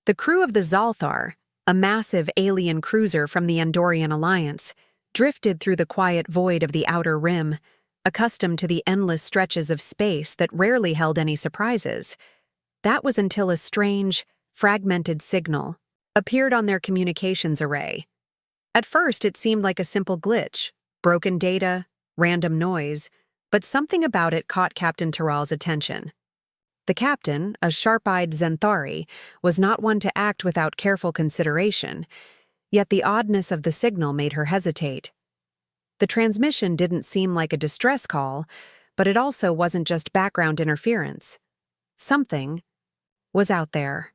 The crew of the Zalthar, a massive alien cruiser from the Andorian Alliance, drifted through the quiet void of the outer rim, accustomed to the endless stretches of space that rarely held any surprises. That was until a strange, fragmented signal appeared on their communications array. At first, it seemed like a simple glitch, broken data, random noise, but something about it caught Captain Terral's attention. The captain, a sharp-eyed Zenthari, was not one to act without careful consideration, yet the oddness of the signal made her hesitate. The transmission didn't seem like a distress call, but it also wasn't just background interference. Something was out there.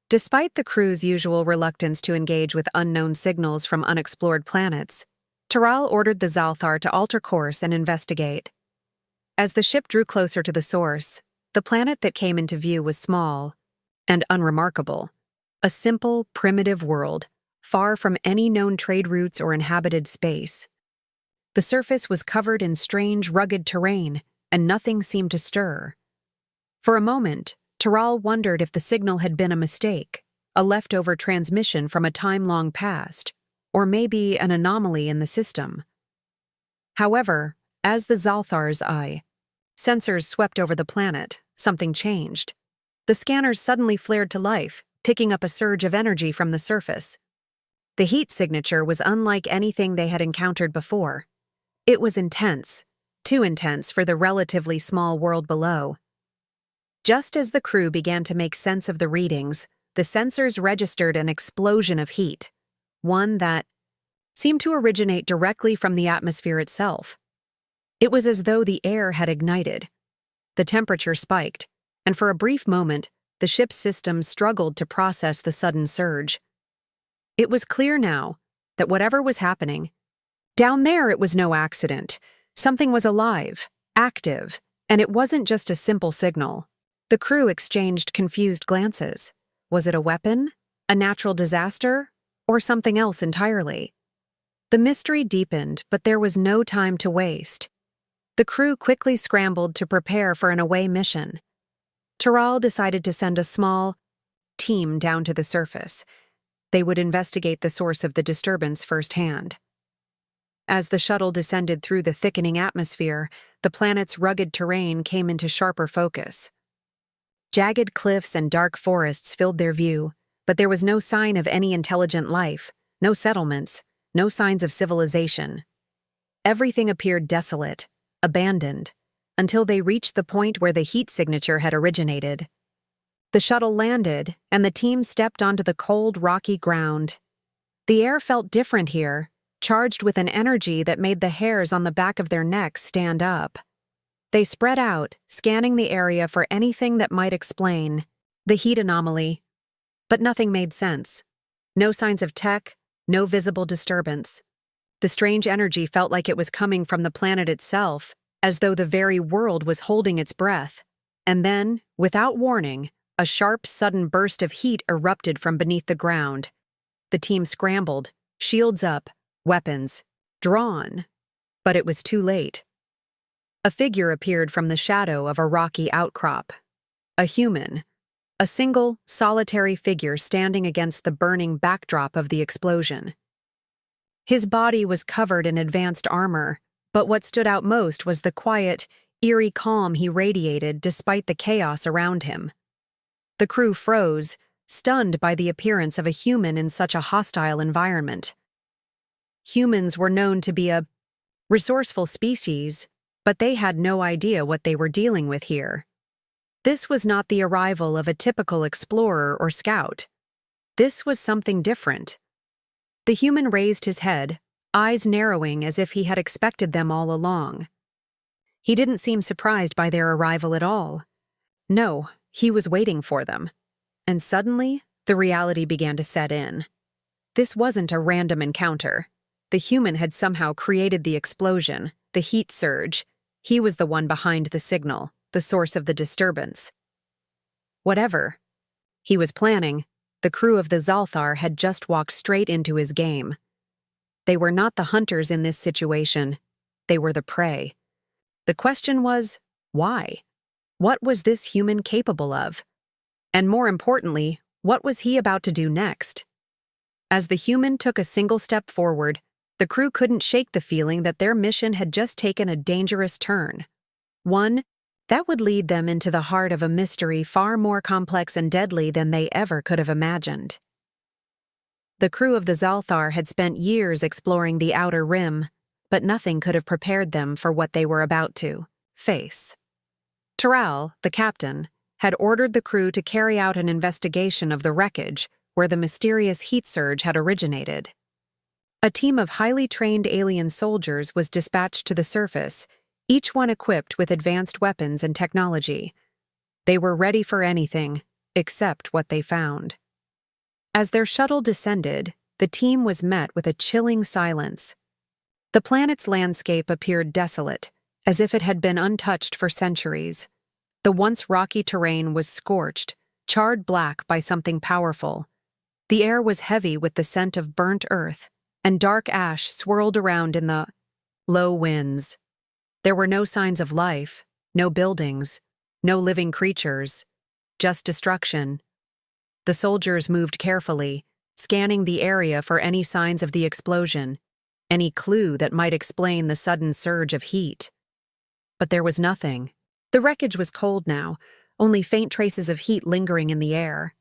Despite the crew's usual reluctance to engage with unknown signals from unexplored planets, Terral ordered the Zalthar to alter course and investigate. As the ship drew closer to the source, the planet that came into view was small and unremarkable, a simple, primitive world, far from any known trade routes or inhabited space. The surface was covered in strange, rugged terrain, and nothing seemed to stir. For a moment, Terral wondered if the signal had been a mistake, a leftover transmission from a time long past, or maybe an anomaly in the system. However, as the Zalthar's eye sensors swept over the planet, something changed. The scanners suddenly flared to life, picking up a surge of energy from the surface. The heat signature was unlike anything they had encountered before. It was intense, too intense for the relatively small world below. Just as the crew began to make sense of the readings, the sensors registered an explosion of heat, one that seemed to originate directly from the atmosphere itself. It was as though the air had ignited. The temperature spiked, and for a brief moment, the ship's systems struggled to process the sudden surge. It was clear now that whatever was happening, down there it was no accident. Something was alive, active, and it wasn't just a simple signal. The crew exchanged confused glances. Was it a weapon, a natural disaster, or something else entirely? The mystery deepened, but there was no time to waste. The crew quickly scrambled to prepare for an away mission. Terral decided to send a small team down to the surface. They would investigate the source of the disturbance firsthand. As the shuttle descended through the thickening atmosphere, the planet's rugged terrain came into sharper focus. Jagged cliffs and dark forests filled their view, but there was no sign of any intelligent life, no settlements, no signs of civilization. Everything appeared desolate, abandoned, until they reached the point where the heat signature had originated. The shuttle landed, and the team stepped onto the cold, rocky ground. The air felt different here, charged with an energy that made the hairs on the back of their necks stand up. They spread out, scanning the area for anything that might explain the heat anomaly. But nothing made sense. No signs of tech, no visible disturbance. The strange energy felt like it was coming from the planet itself, as though the very world was holding its breath. And then, without warning, a sharp, sudden burst of heat erupted from beneath the ground. The team scrambled, shields up, weapons drawn. But it was too late. A figure appeared from the shadow of a rocky outcrop. A human. A single, solitary figure standing against the burning backdrop of the explosion. His body was covered in advanced armor, but what stood out most was the quiet, eerie calm he radiated despite the chaos around him. The crew froze, stunned by the appearance of a human in such a hostile environment. Humans were known to be a resourceful species, but they had no idea what they were dealing with here. This was not the arrival of a typical explorer or scout. This was something different. The human raised his head, eyes narrowing as if he had expected them all along. He didn't seem surprised by their arrival at all. No, he was waiting for them. And suddenly, the reality began to set in. This wasn't a random encounter. The human had somehow created the explosion, the heat surge. He was the one behind the signal, the source of the disturbance. Whatever he was planning, the crew of the Zalthar had just walked straight into his game. They were not the hunters in this situation. They were the prey. The question was, why? What was this human capable of? And more importantly, What was he about to do next? As the human took a single step forward, the crew couldn't shake the feeling that their mission had just taken a dangerous turn. One that would lead them into the heart of a mystery far more complex and deadly than they ever could have imagined. The crew of the Zalthar had spent years exploring the outer rim, but nothing could have prepared them for what they were about to face. Taral, the captain, had ordered the crew to carry out an investigation of the wreckage where the mysterious heat surge had originated. A team of highly trained alien soldiers was dispatched to the surface, each one equipped with advanced weapons and technology. They were ready for anything, except what they found. As their shuttle descended, the team was met with a chilling silence. The planet's landscape appeared desolate, as if it had been untouched for centuries. The once rocky terrain was scorched, charred black by something powerful. The air was heavy with the scent of burnt earth, and dark ash swirled around in the low winds. There were no signs of life, no buildings, no living creatures, just destruction. The soldiers moved carefully, scanning the area for any signs of the explosion, any clue that might explain the sudden surge of heat. But there was nothing. The wreckage was cold now, only faint traces of heat lingering in the air.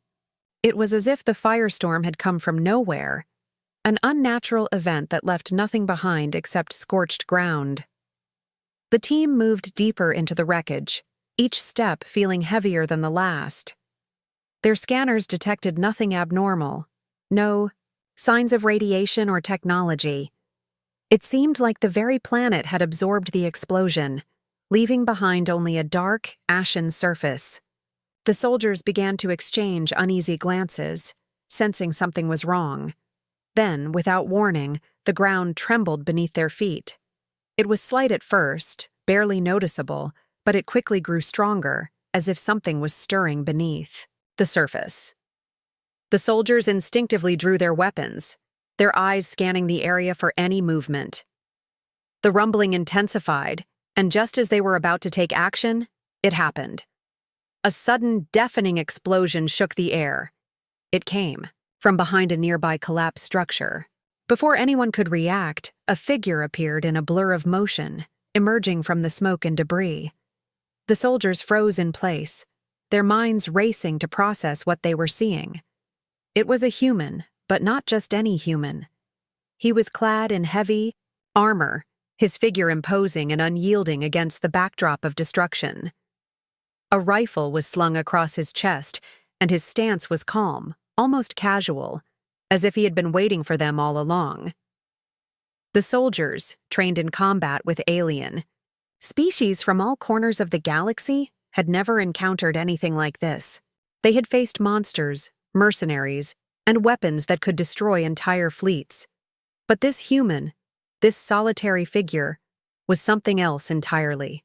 It was as if the firestorm had come from nowhere, an unnatural event that left nothing behind except scorched ground. The team moved deeper into the wreckage, each step feeling heavier than the last. Their scanners detected nothing abnormal, no signs of radiation or technology. It seemed like the very planet had absorbed the explosion, leaving behind only a dark, ashen surface. The soldiers began to exchange uneasy glances, sensing something was wrong. Then, without warning, the ground trembled beneath their feet. It was slight at first, barely noticeable, but it quickly grew stronger, as if something was stirring beneath the surface. The soldiers instinctively drew their weapons, their eyes scanning the area for any movement. The rumbling intensified, and just as they were about to take action, it happened. A sudden, deafening explosion shook the air. It came from behind a nearby collapsed structure. Before anyone could react, a figure appeared in a blur of motion, emerging from the smoke and debris. The soldiers froze in place, their minds racing to process what they were seeing. It was a human, but not just any human. He was clad in heavy armor, his figure imposing and unyielding against the backdrop of destruction. A rifle was slung across his chest, and his stance was calm, almost casual, as if he had been waiting for them all along. The soldiers, trained in combat with alien species from all corners of the galaxy, had never encountered anything like this. They had faced monsters, mercenaries, and weapons that could destroy entire fleets. But this human, this solitary figure, was something else entirely.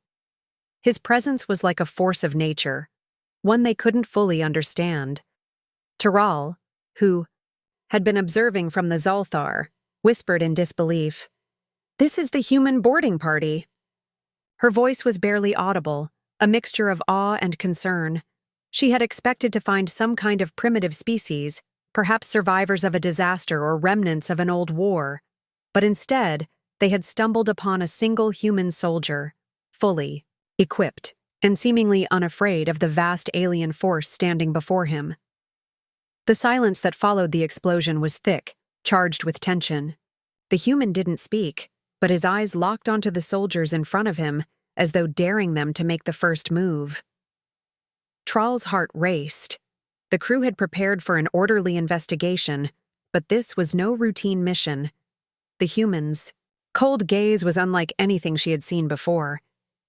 His presence was like a force of nature, one they couldn't fully understand. Taral, who had been observing from the Zalthar, whispered in disbelief, "This is the human boarding party." Her voice was barely audible, a mixture of awe and concern. She had expected to find some kind of primitive species, perhaps survivors of a disaster or remnants of an old war. But instead, they had stumbled upon a single human soldier, fully equipped and seemingly unafraid of the vast alien force standing before him. The silence that followed the explosion was thick, charged with tension. The human didn't speak, but his eyes locked onto the soldiers in front of him, as though daring them to make the first move. Trall's heart raced. The crew had prepared for an orderly investigation, but this was no routine mission. The human's cold gaze was unlike anything she had seen before.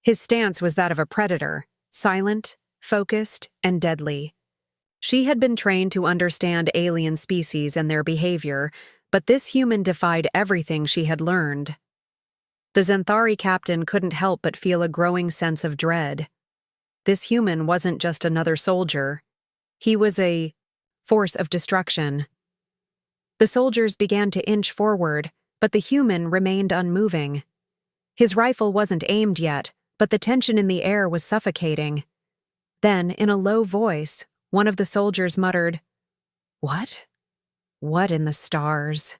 His stance was that of a predator, silent, focused, and deadly. She had been trained to understand alien species and their behavior, but this human defied everything she had learned. The Xanthari captain couldn't help but feel a growing sense of dread. This human wasn't just another soldier. He was a force of destruction. The soldiers began to inch forward, but the human remained unmoving. His rifle wasn't aimed yet, but the tension in the air was suffocating. Then, in a low voice, one of the soldiers muttered, What? What in the stars?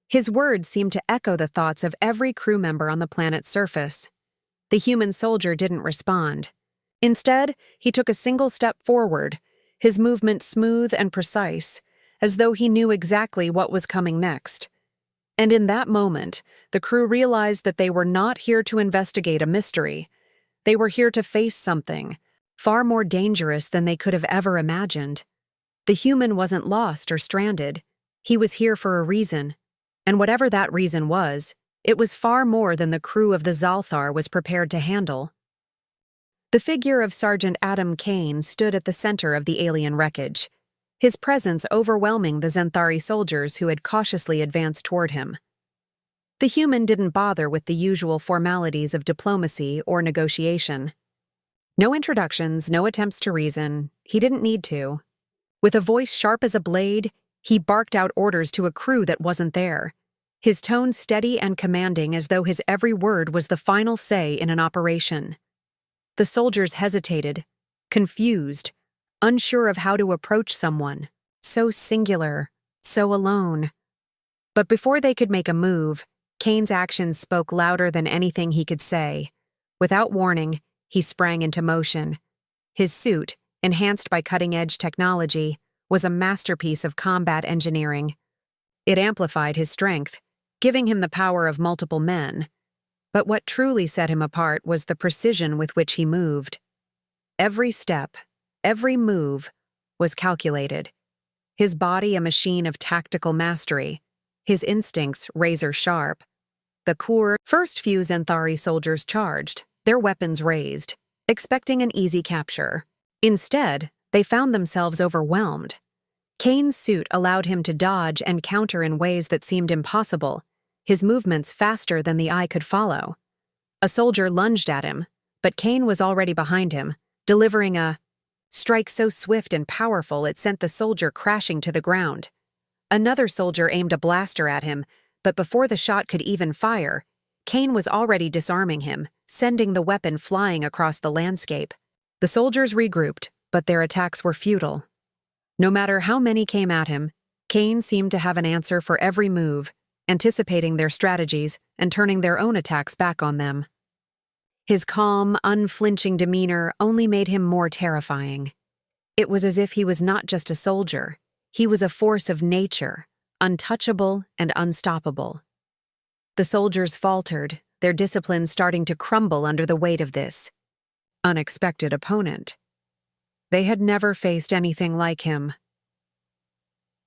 His words seemed to echo the thoughts of every crew member on the planet's surface. The human soldier didn't respond. Instead, he took a single step forward, his movement smooth and precise, as though he knew exactly what was coming next. And in that moment, the crew realized that they were not here to investigate a mystery. They were here to face something far more dangerous than they could have ever imagined. The human wasn't lost or stranded. He was here for a reason. And whatever that reason was, it was far more than the crew of the Zalthar was prepared to handle. The figure of Sergeant Adam Kane stood at the center of the alien wreckage, his presence overwhelming the Zenthari soldiers who had cautiously advanced toward him. The human didn't bother with the usual formalities of diplomacy or negotiation. No introductions, no attempts to reason. He didn't need to. With a voice sharp as a blade, he barked out orders to a crew that wasn't there, his tone steady and commanding as though his every word was the final say in an operation. The soldiers hesitated, confused, unsure of how to approach someone, so singular, so alone. But before they could make a move, Kane's actions spoke louder than anything he could say. Without warning, he sprang into motion. His suit, enhanced by cutting-edge technology, was a masterpiece of combat engineering. It amplified his strength, giving him the power of multiple men. But what truly set him apart was the precision with which he moved. Every step, every move, was calculated. His body a machine of tactical mastery, his instincts razor-sharp. The first few Zenthari soldiers charged, their weapons raised, expecting an easy capture. Instead, they found themselves overwhelmed. Kane's suit allowed him to dodge and counter in ways that seemed impossible, his movements faster than the eye could follow. A soldier lunged at him, but Kane was already behind him, delivering a strike so swift and powerful it sent the soldier crashing to the ground. Another soldier aimed a blaster at him, but before the shot could even fire, Kane was already disarming him, sending the weapon flying across the landscape. The soldiers regrouped, but their attacks were futile. No matter how many came at him, Kane seemed to have an answer for every move, anticipating their strategies and turning their own attacks back on them. His calm, unflinching demeanor only made him more terrifying. It was as if he was not just a soldier, he was a force of nature, untouchable and unstoppable. The soldiers faltered, their discipline starting to crumble under the weight of this unexpected opponent. They had never faced anything like him.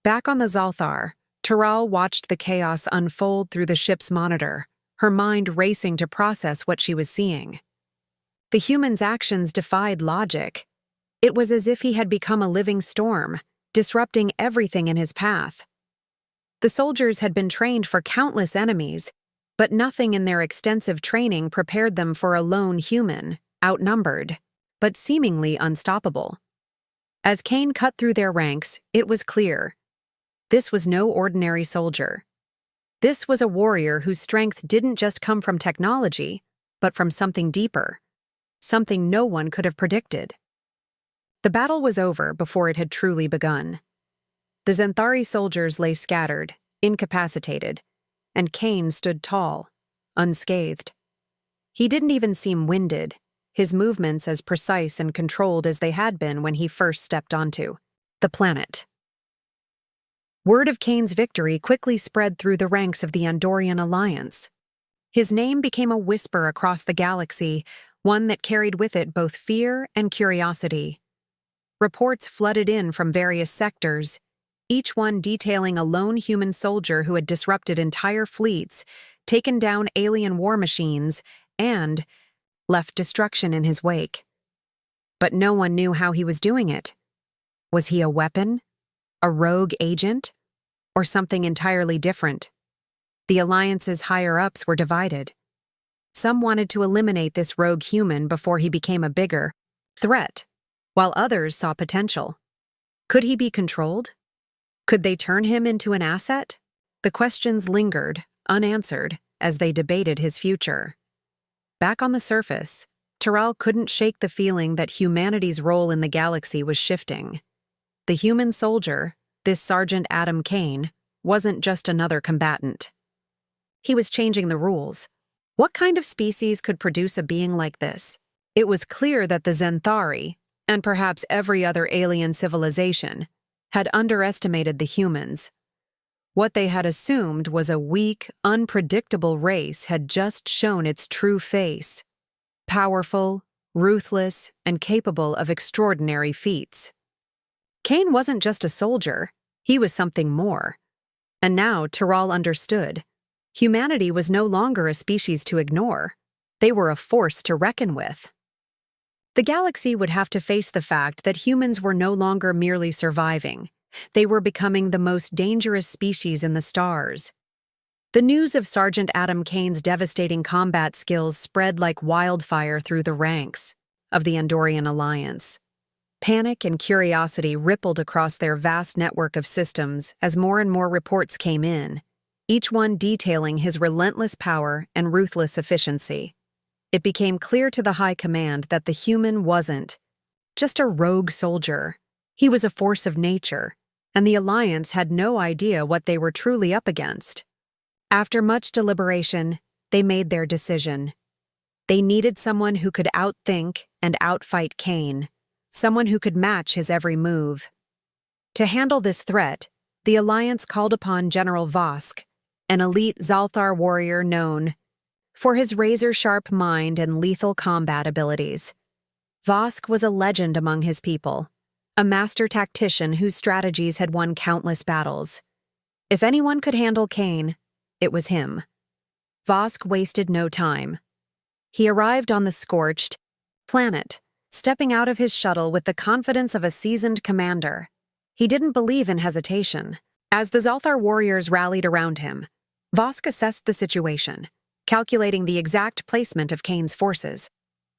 Back on the Zalthar, Taral watched the chaos unfold through the ship's monitor, her mind racing to process what she was seeing. The human's actions defied logic. It was as if he had become a living storm, disrupting everything in his path. The soldiers had been trained for countless enemies, but nothing in their extensive training prepared them for a lone human, outnumbered, but seemingly unstoppable. As Kane cut through their ranks, it was clear. This was no ordinary soldier. This was a warrior whose strength didn't just come from technology, but from something deeper, something no one could have predicted. The battle was over before it had truly begun. The Zenthari soldiers lay scattered, incapacitated, and Kane stood tall, unscathed. He didn't even seem winded, his movements as precise and controlled as they had been when he first stepped onto the planet. Word of Kane's victory quickly spread through the ranks of the Andorian Alliance. His name became a whisper across the galaxy, one that carried with it both fear and curiosity. Reports flooded in from various sectors, each one detailing a lone human soldier who had disrupted entire fleets, taken down alien war machines, and left destruction in his wake. But no one knew how he was doing it. Was he a weapon? A rogue agent? Or something entirely different? The Alliance's higher-ups were divided. Some wanted to eliminate this rogue human before he became a bigger threat, while others saw potential. Could he be controlled? Could they turn him into an asset? The questions lingered, unanswered, as they debated his future. Back on the surface, Taral couldn't shake the feeling that humanity's role in the galaxy was shifting. The human soldier, this Sergeant Adam Kane wasn't just another combatant. He was changing the rules. What kind of species could produce a being like this? It was clear that the Zenthari, and perhaps every other alien civilization, had underestimated the humans. What they had assumed was a weak, unpredictable race had just shown its true face. Powerful, ruthless, and capable of extraordinary feats. Kane wasn't just a soldier, he was something more. And now Tyrell understood. Humanity was no longer a species to ignore. They were a force to reckon with. The galaxy would have to face the fact that humans were no longer merely surviving. They were becoming the most dangerous species in the stars. The news of Sergeant Adam Kane's devastating combat skills spread like wildfire through the ranks of the Andorian Alliance. Panic and curiosity rippled across their vast network of systems as more and more reports came in, each one detailing his relentless power and ruthless efficiency. It became clear to the High Command that the human wasn't just a rogue soldier. He was a force of nature, and the Alliance had no idea what they were truly up against. After much deliberation, they made their decision. They needed someone who could outthink and outfight Kane, someone who could match his every move. To handle this threat, the Alliance called upon General Vosk, an elite Zalthar warrior known for his razor-sharp mind and lethal combat abilities. Vosk was a legend among his people, a master tactician whose strategies had won countless battles. If anyone could handle Kane, it was him. Vosk wasted no time. He arrived on the scorched planet, stepping out of his shuttle with the confidence of a seasoned commander. He didn't believe in hesitation. As the Zalthar warriors rallied around him, Vosk assessed the situation, calculating the exact placement of Kane's forces,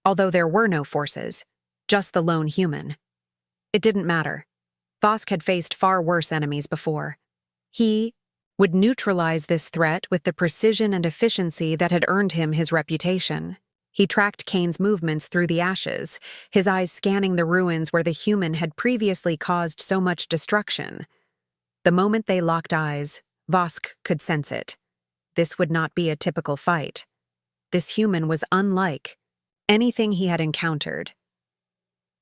although there were no forces, just the lone human. It didn't matter. Vosk had faced far worse enemies before. He would neutralize this threat with the precision and efficiency that had earned him his reputation. He tracked Kane's movements through the ashes, his eyes scanning the ruins where the human had previously caused so much destruction. The moment they locked eyes, Vosk could sense it. This would not be a typical fight. This human was unlike anything he had encountered.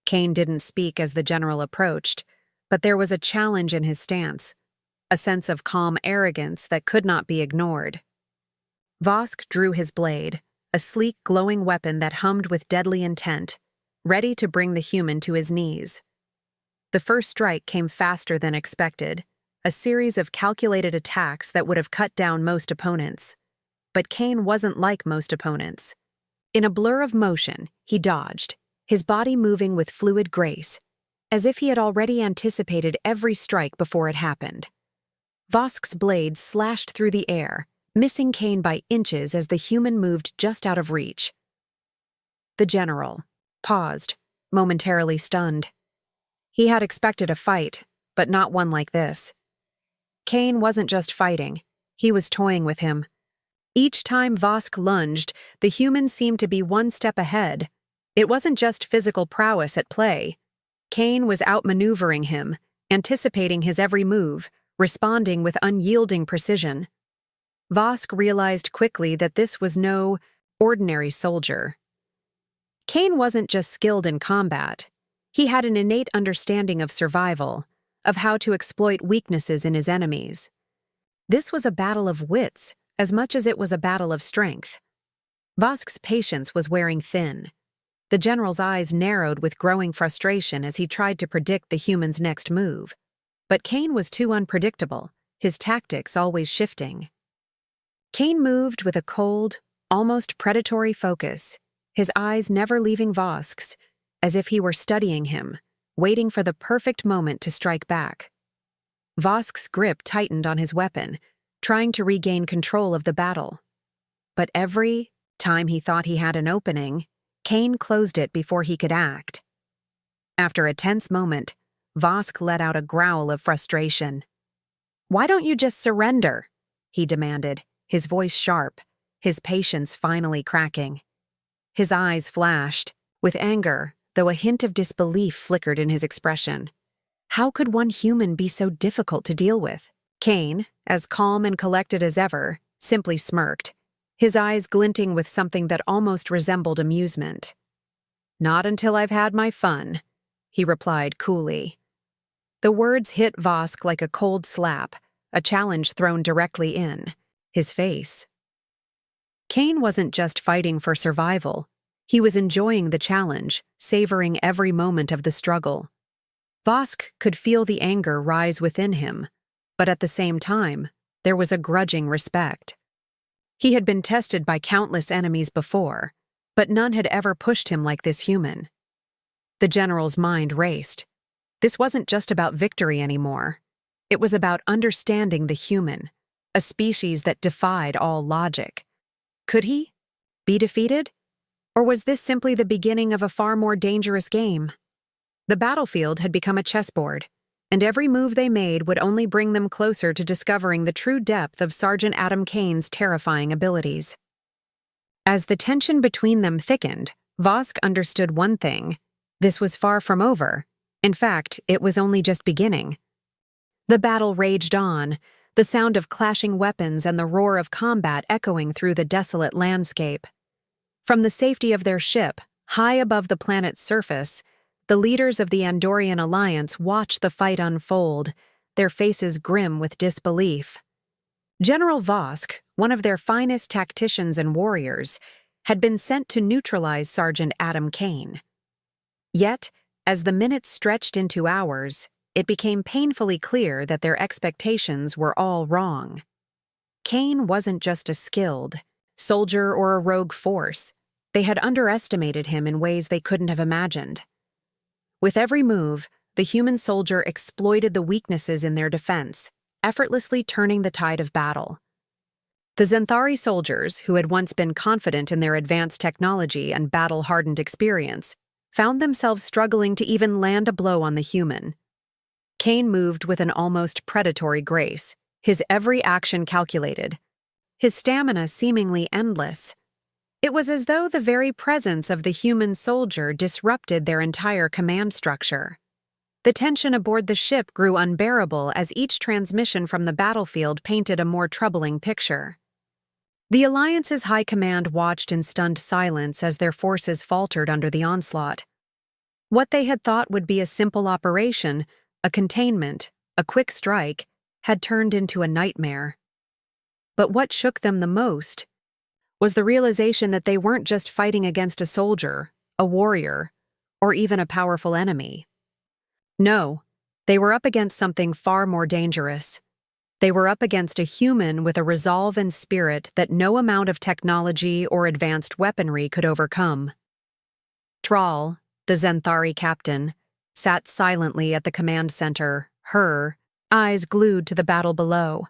Kane didn't speak as the general approached, but there was a challenge in his stance, a sense of calm arrogance that could not be ignored. Vosk drew his blade, a sleek, glowing weapon that hummed with deadly intent, ready to bring the human to his knees. The first strike came faster than expected, a series of calculated attacks that would have cut down most opponents. But Kane wasn't like most opponents. In a blur of motion, he dodged, his body moving with fluid grace, as if he had already anticipated every strike before it happened. Vosk's blade slashed through the air, missing Kane by inches as the human moved just out of reach. The general paused, momentarily stunned. He had expected a fight, but not one like this. Kane wasn't just fighting, he was toying with him. Each time Vosk lunged, the human seemed to be one step ahead. It wasn't just physical prowess at play. Kane was outmaneuvering him, anticipating his every move, responding with unyielding precision. Vosk realized quickly that this was no ordinary soldier. Kane wasn't just skilled in combat. He had an innate understanding of survival, of how to exploit weaknesses in his enemies. This was a battle of wits as much as it was a battle of strength. Vosk's patience was wearing thin. The general's eyes narrowed with growing frustration as he tried to predict the human's next move. But Kane was too unpredictable, his tactics always shifting. Kane moved with a cold, almost predatory focus, his eyes never leaving Vosk's, as if he were studying him, waiting for the perfect moment to strike back. Vosk's grip tightened on his weapon, trying to regain control of the battle. But every time he thought he had an opening, Kane closed it before he could act. After a tense moment, Vosk let out a growl of frustration. "Why don't you just surrender?" he demanded, his voice sharp, his patience finally cracking. His eyes flashed, with anger, though a hint of disbelief flickered in his expression. How could one human be so difficult to deal with? Kane, as calm and collected as ever, simply smirked, his eyes glinting with something that almost resembled amusement. "Not until I've had my fun," he replied coolly. The words hit Vosk like a cold slap, a challenge thrown directly in his face. Kane wasn't just fighting for survival. He was enjoying the challenge, savoring every moment of the struggle. Vosk could feel the anger rise within him, but at the same time, there was a grudging respect. He had been tested by countless enemies before, but none had ever pushed him like this human. The general's mind raced. This wasn't just about victory anymore. It was about understanding the human, a species that defied all logic. Could he be defeated? Or was this simply the beginning of a far more dangerous game? The battlefield had become a chessboard, and every move they made would only bring them closer to discovering the true depth of Sergeant Adam Kane's terrifying abilities. As the tension between them thickened, Vosk understood one thing: this was far from over. In fact, it was only just beginning. The battle raged on, the sound of clashing weapons and the roar of combat echoing through the desolate landscape. From the safety of their ship, high above the planet's surface, the leaders of the Andorian Alliance watched the fight unfold, their faces grim with disbelief. General Vosk, one of their finest tacticians and warriors, had been sent to neutralize Sergeant Adam Kane. Yet, as the minutes stretched into hours, it became painfully clear that their expectations were all wrong. Kane wasn't just a skilled soldier or a rogue force. They had underestimated him in ways they couldn't have imagined. With every move, the human soldier exploited the weaknesses in their defense, effortlessly turning the tide of battle. The Xanthari soldiers, who had once been confident in their advanced technology and battle-hardened experience, found themselves struggling to even land a blow on the human. Kane moved with an almost predatory grace, his every action calculated, his stamina seemingly endless. It was as though the very presence of the human soldier disrupted their entire command structure. The tension aboard the ship grew unbearable as each transmission from the battlefield painted a more troubling picture. The Alliance's high command watched in stunned silence as their forces faltered under the onslaught. What they had thought would be a simple operation, a containment, a quick strike, had turned into a nightmare. But what shook them the most was the realization that they weren't just fighting against a soldier, a warrior, or even a powerful enemy. No, they were up against something far more dangerous. They were up against a human with a resolve and spirit that no amount of technology or advanced weaponry could overcome. Thrall, the Xanthari captain, sat silently at the command center, her eyes glued to the battle below.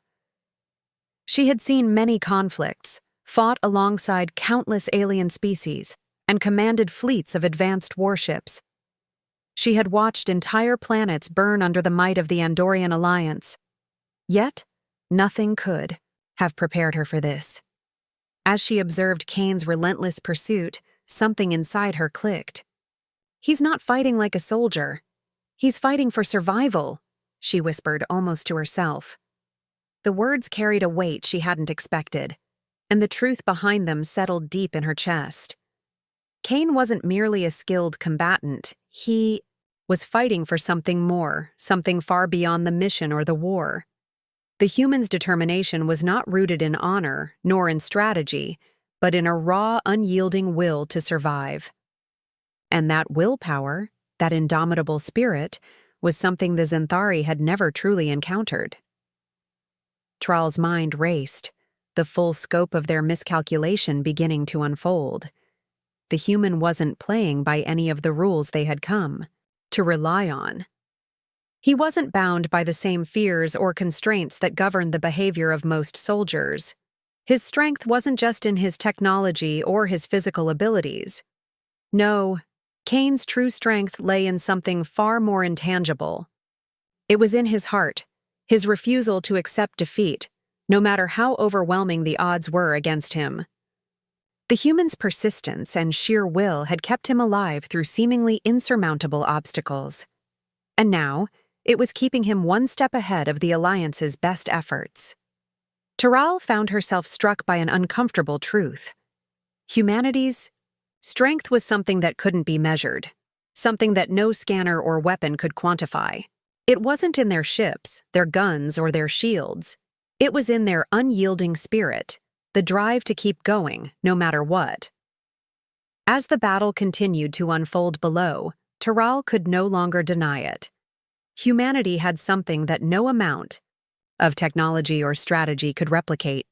She had seen many conflicts, fought alongside countless alien species, and commanded fleets of advanced warships. She had watched entire planets burn under the might of the Andorian Alliance. Yet, nothing could have prepared her for this. As she observed Kane's relentless pursuit, something inside her clicked. "He's not fighting like a soldier. He's fighting for survival," she whispered almost to herself. The words carried a weight she hadn't expected, and the truth behind them settled deep in her chest. Kane wasn't merely a skilled combatant. He was fighting for something more, something far beyond the mission or the war. The human's determination was not rooted in honor, nor in strategy, but in a raw, unyielding will to survive. And that willpower, that indomitable spirit, was something the Xanthari had never truly encountered. Thrall's mind raced, the full scope of their miscalculation beginning to unfold. The human wasn't playing by any of the rules they had come to rely on. He wasn't bound by the same fears or constraints that governed the behavior of most soldiers. His strength wasn't just in his technology or his physical abilities. No, Kane's true strength lay in something far more intangible. It was in his heart, his refusal to accept defeat, no matter how overwhelming the odds were against him. The human's persistence and sheer will had kept him alive through seemingly insurmountable obstacles. And now, It was keeping him one step ahead of the Alliance's best efforts. Taral found herself struck by an uncomfortable truth. Humanity's strength was something that couldn't be measured, something that no scanner or weapon could quantify. It wasn't in their ships, their guns, or their shields. It was in their unyielding spirit, the drive to keep going, no matter what. As the battle continued to unfold below, Taral could no longer deny it. Humanity had something that no amount of technology or strategy could replicate.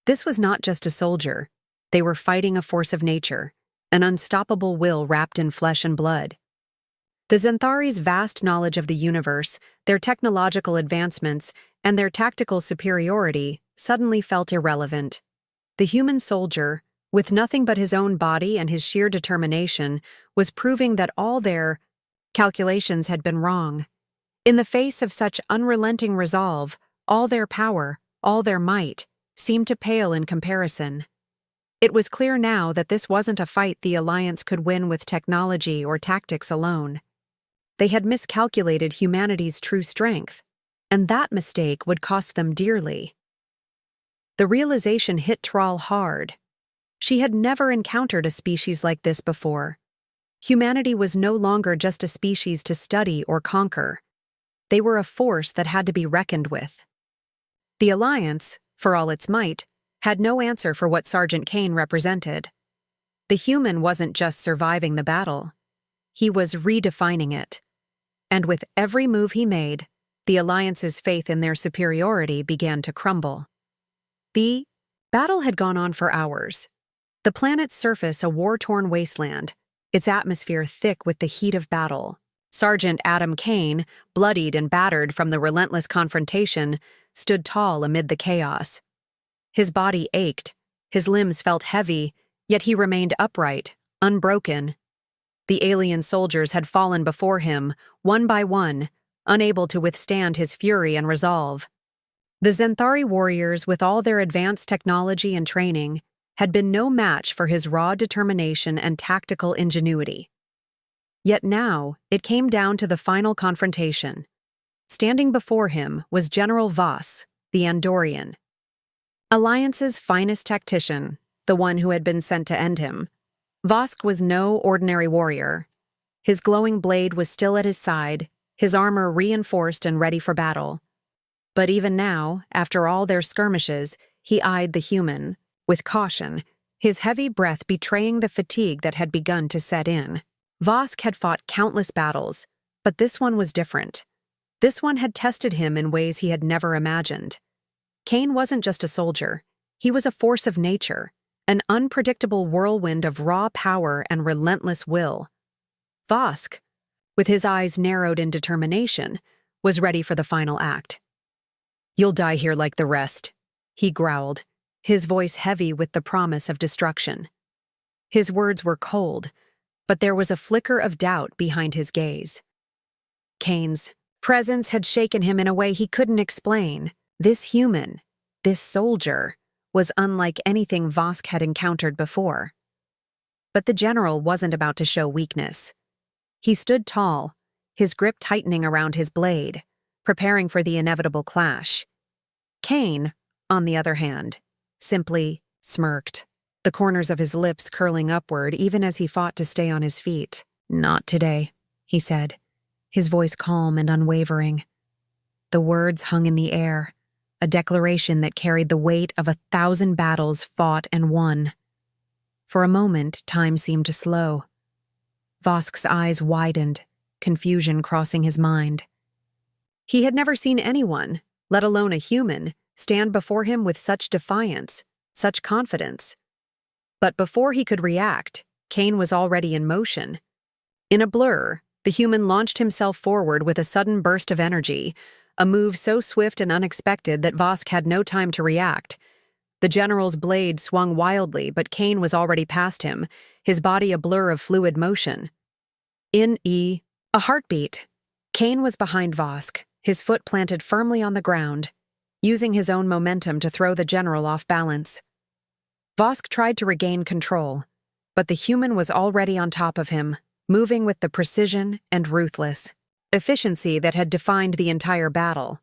This was not just a soldier. They were fighting a force of nature, an unstoppable will wrapped in flesh and blood. The Xanthari's vast knowledge of the universe, their technological advancements, and their tactical superiority suddenly felt irrelevant. The human soldier, with nothing but his own body and his sheer determination, was proving that all their calculations had been wrong. In the face of such unrelenting resolve, all their power, all their might, seemed to pale in comparison. It was clear now that this wasn't a fight the Alliance could win with technology or tactics alone. They had miscalculated humanity's true strength, and that mistake would cost them dearly. The realization hit Taral hard. She had never encountered a species like this before. Humanity was no longer just a species to study or conquer. They were a force that had to be reckoned with. The Alliance, for all its might, had no answer for what Sergeant Kane represented. The human wasn't just surviving the battle. He was redefining it. And with every move he made, the Alliance's faith in their superiority began to crumble. The battle had gone on for hours. The planet's surface a war-torn wasteland, its atmosphere thick with the heat of battle. Sergeant Adam Kane, bloodied and battered from the relentless confrontation, stood tall amid the chaos. His body ached, his limbs felt heavy, yet he remained upright, unbroken. The alien soldiers had fallen before him, one by one, unable to withstand his fury and resolve. The Xanthari warriors, with all their advanced technology and training, had been no match for his raw determination and tactical ingenuity. Yet now, it came down to the final confrontation. Standing before him was General Voss, the Andorian. Alliance's finest tactician, the one who had been sent to end him. Vosk was no ordinary warrior. His glowing blade was still at his side, his armor reinforced and ready for battle. But even now, after all their skirmishes, he eyed the human, with caution, his heavy breath betraying the fatigue that had begun to set in. Vosk had fought countless battles, but this one was different. This one had tested him in ways he had never imagined. Kane wasn't just a soldier. He was a force of nature, an unpredictable whirlwind of raw power and relentless will. Vosk, with his eyes narrowed in determination, was ready for the final act. "You'll die here like the rest," he growled, his voice heavy with the promise of destruction. His words were cold, but there was a flicker of doubt behind his gaze. Kane's presence had shaken him in a way he couldn't explain. This human, this soldier, was unlike anything Vosk had encountered before. But the general wasn't about to show weakness. He stood tall, his grip tightening around his blade, preparing for the inevitable clash. Kane, on the other hand, simply smirked, the corners of his lips curling upward even as he fought to stay on his feet. "Not today," he said, his voice calm and unwavering. The words hung in the air, a declaration that carried the weight of 1,000 battles fought and won. For a moment, time seemed to slow. Vosk's eyes widened, confusion crossing his mind. He had never seen anyone, let alone a human, stand before him with such defiance, such confidence. But before he could react, Kane was already in motion. In a blur, the human launched himself forward with a sudden burst of energy, a move so swift and unexpected that Vosk had no time to react. The general's blade swung wildly, but Kane was already past him, his body a blur of fluid motion. A heartbeat. Kane was behind Vosk, his foot planted firmly on the ground, using his own momentum to throw the general off balance. Vosk tried to regain control, but the human was already on top of him, moving with the precision and ruthless. efficiency that had defined the entire battle.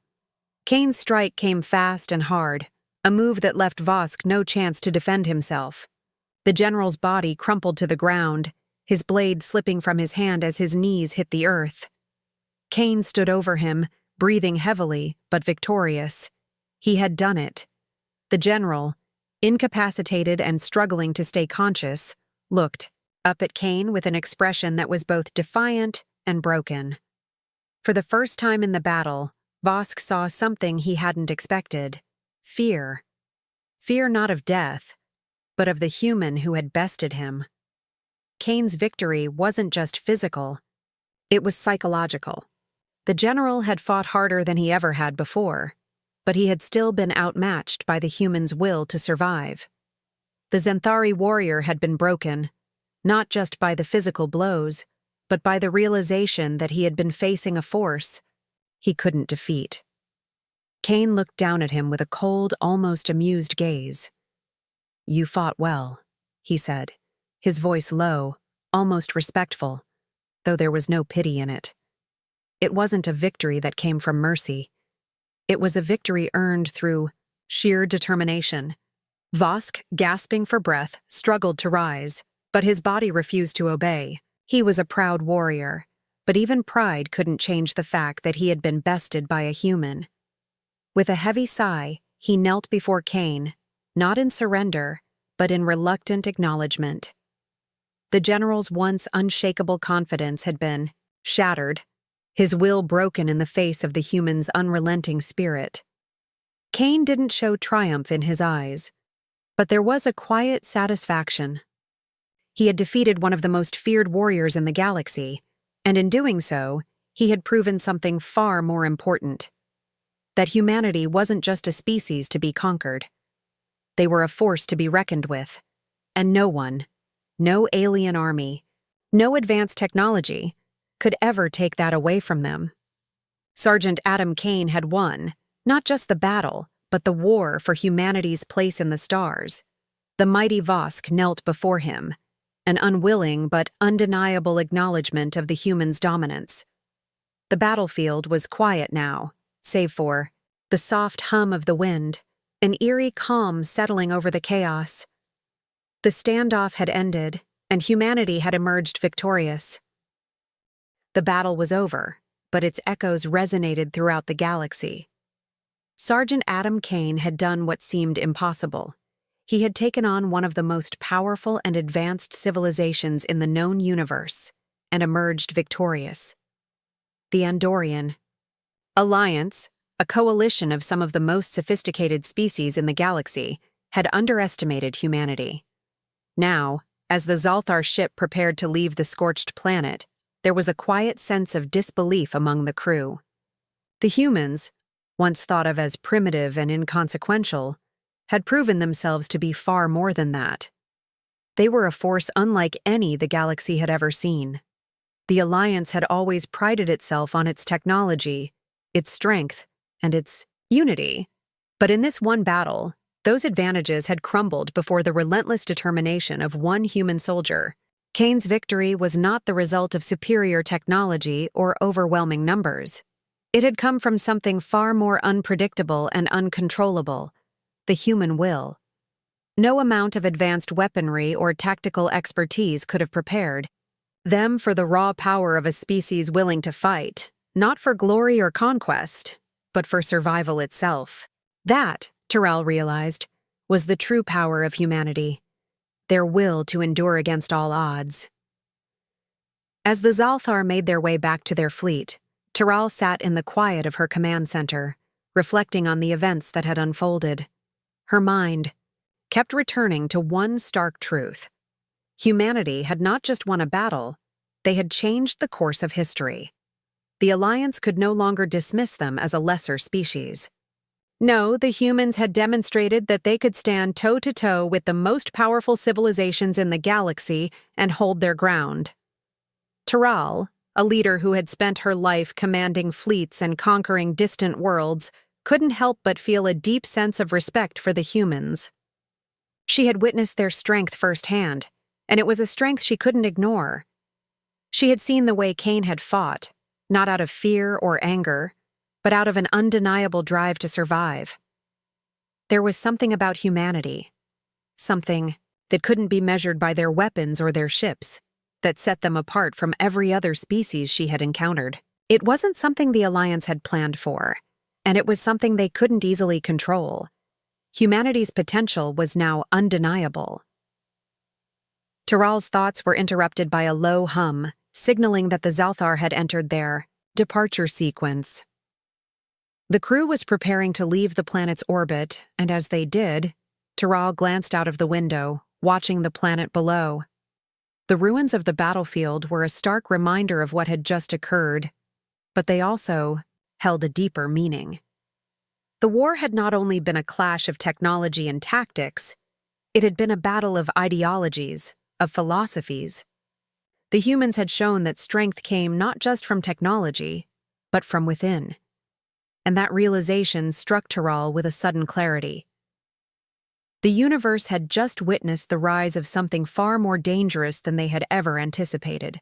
Kane's strike came fast and hard, a move that left Vosk no chance to defend himself. The general's body crumpled to the ground, his blade slipping from his hand as his knees hit the earth. Kane stood over him, breathing heavily, but victorious. He had done it. The general, incapacitated and struggling to stay conscious, looked up at Kane with an expression that was both defiant and broken. For the first time in the battle, Vosk saw something he hadn't expected: fear. Fear not of death, but of the human who had bested him. Kane's victory wasn't just physical, it was psychological. The general had fought harder than he ever had before, but he had still been outmatched by the human's will to survive. The Zenthari warrior had been broken, not just by the physical blows, but by the realization that he had been facing a force he couldn't defeat. Kane looked down at him with a cold, almost amused gaze. "You fought well," he said, his voice low, almost respectful, though there was no pity in it. It wasn't a victory that came from mercy. It was a victory earned through sheer determination. Vosk, gasping for breath, struggled to rise, but his body refused to obey. He was a proud warrior, but even pride couldn't change the fact that he had been bested by a human. With a heavy sigh, he knelt before Kane, not in surrender, but in reluctant acknowledgement. The general's once unshakable confidence had been shattered, his will broken in the face of the human's unrelenting spirit. Kane didn't show triumph in his eyes, but there was a quiet satisfaction. He had defeated one of the most feared warriors in the galaxy, and in doing so, he had proven something far more important: that humanity wasn't just a species to be conquered. They were a force to be reckoned with, and no one, no alien army, no advanced technology, could ever take that away from them. Sergeant Adam Kane had won, not just the battle, but the war for humanity's place in the stars. The mighty Vosk knelt before him, an unwilling but undeniable acknowledgement of the human's dominance. The battlefield was quiet now, save for the soft hum of the wind, an eerie calm settling over the chaos. The standoff had ended, and humanity had emerged victorious. The battle was over, but its echoes resonated throughout the galaxy. Sergeant Adam Kane had done what seemed impossible. He had taken on one of the most powerful and advanced civilizations in the known universe, and emerged victorious. The Andorian Alliance, a coalition of some of the most sophisticated species in the galaxy, had underestimated humanity. Now, as the Zalthar ship prepared to leave the scorched planet, there was a quiet sense of disbelief among the crew. The humans, once thought of as primitive and inconsequential, had proven themselves to be far more than that. They were a force unlike any the galaxy had ever seen. The Alliance had always prided itself on its technology, its strength, and its unity. But in this one battle, those advantages had crumbled before the relentless determination of one human soldier. Kane's victory was not the result of superior technology or overwhelming numbers. It had come from something far more unpredictable and uncontrollable: the human will. No amount of advanced weaponry or tactical expertise could have prepared them for the raw power of a species willing to fight, not for glory or conquest, but for survival itself. That, Terrell realized, was the true power of humanity: their will to endure against all odds. As the Zalthar made their way back to their fleet, Terrell sat in the quiet of her command center, reflecting on the events that had unfolded. Her mind kept returning to one stark truth: humanity had not just won a battle, they had changed the course of history. The Alliance could no longer dismiss them as a lesser species. No, the humans had demonstrated that they could stand toe-to-toe with the most powerful civilizations in the galaxy and hold their ground. Terrell, a leader who had spent her life commanding fleets and conquering distant worlds, couldn't help but feel a deep sense of respect for the humans. She had witnessed their strength firsthand, and it was a strength she couldn't ignore. She had seen the way Kane had fought, not out of fear or anger, but out of an undeniable drive to survive. There was something about humanity, something that couldn't be measured by their weapons or their ships, that set them apart from every other species she had encountered. It wasn't something the Alliance had planned for, and it was something they couldn't easily control. Humanity's potential was now undeniable. Tiral's thoughts were interrupted by a low hum, signaling that the Zalthar had entered their departure sequence. The crew was preparing to leave the planet's orbit, and as they did, Tiral glanced out of the window, watching the planet below. The ruins of the battlefield were a stark reminder of what had just occurred, but they also held a deeper meaning. The war had not only been a clash of technology and tactics, it had been a battle of ideologies, of philosophies. The humans had shown that strength came not just from technology, but from within. And that realization struck Tiral with a sudden clarity. The universe had just witnessed the rise of something far more dangerous than they had ever anticipated.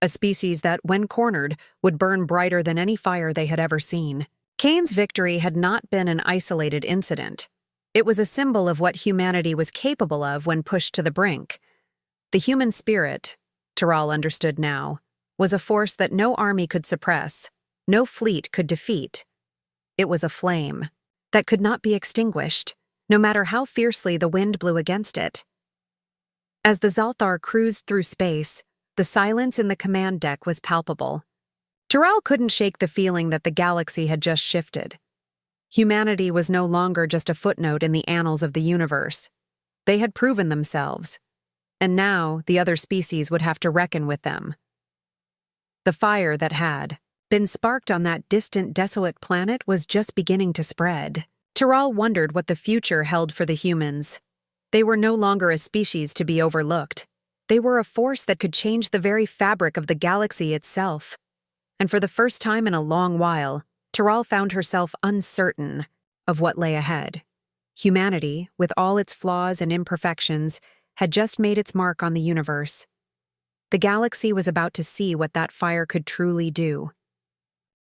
A species that, when cornered, would burn brighter than any fire they had ever seen. Kane's victory had not been an isolated incident. It was a symbol of what humanity was capable of when pushed to the brink. The human spirit, Tiral understood now, was a force that no army could suppress, no fleet could defeat. It was a flame that could not be extinguished, no matter how fiercely the wind blew against it. As the Zalthar cruised through space, the silence in the command deck was palpable. Tiral couldn't shake the feeling that the galaxy had just shifted. Humanity was no longer just a footnote in the annals of the universe. They had proven themselves, and now the other species would have to reckon with them. The fire that had been sparked on that distant, desolate planet was just beginning to spread. Tiral wondered what the future held for the humans. They were no longer a species to be overlooked. They were a force that could change the very fabric of the galaxy itself. And for the first time in a long while, Tiral found herself uncertain of what lay ahead. Humanity, with all its flaws and imperfections, had just made its mark on the universe. The galaxy was about to see what that fire could truly do.